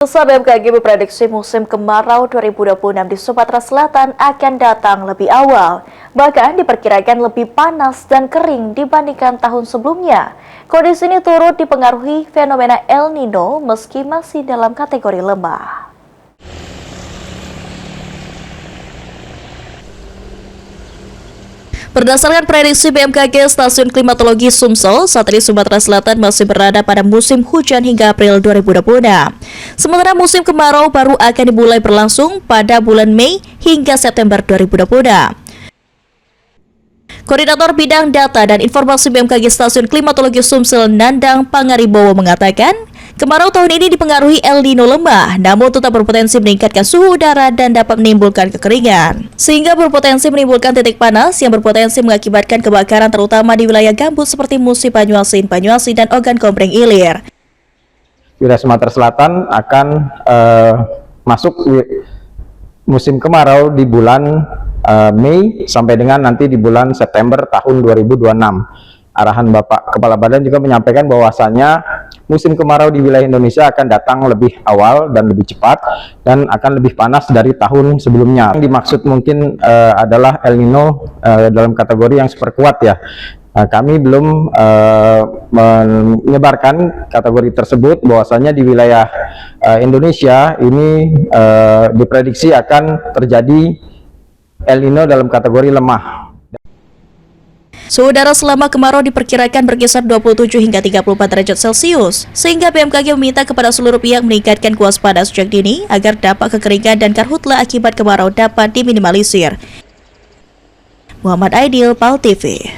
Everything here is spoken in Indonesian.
Pemirsa, BMKG memprediksi musim kemarau 2026 di Sumatera Selatan akan datang lebih awal. Bahkan diperkirakan lebih panas dan kering dibandingkan tahun sebelumnya. Kondisi ini turut dipengaruhi fenomena El Nino meski masih dalam kategori lemah. Berdasarkan prediksi BMKG Stasiun Klimatologi Sumsel, saat ini Sumatera Selatan masih berada pada musim hujan hingga April 2026. Sementara musim kemarau baru akan dimulai berlangsung pada bulan Mei hingga September 2026. Koordinator Bidang Data dan Informasi BMKG Stasiun Klimatologi Sumsel, Nandang Pangaribowo, mengatakan, kemarau tahun ini dipengaruhi El Nino lemah, namun tetap berpotensi meningkatkan suhu udara dan dapat menimbulkan kekeringan, sehingga berpotensi menimbulkan titik panas yang berpotensi mengakibatkan kebakaran terutama di wilayah gambut seperti Musi, Banyuasin, dan Ogan Komering Ilir. Wilayah Sumatera Selatan akan masuk musim kemarau di bulan Mei sampai dengan nanti di bulan September tahun 2026. Arahan Bapak Kepala Badan juga menyampaikan bahwasanya musim kemarau di wilayah Indonesia akan datang lebih awal dan lebih cepat dan akan lebih panas dari tahun sebelumnya. Yang dimaksud mungkin adalah El Nino dalam kategori yang super kuat ya. Kami belum menyebarkan kategori tersebut, bahwasanya di wilayah Indonesia ini diprediksi akan terjadi El Nino dalam kategori lemah. Suhu udara selama kemarau diperkirakan berkisar 27 hingga 34 derajat Celcius, sehingga BMKG meminta kepada seluruh pihak meningkatkan kewaspadaan sejak dini agar dampak kekeringan dan karhutla akibat kemarau dapat diminimalisir. Muhammad Aidil, PAL TV.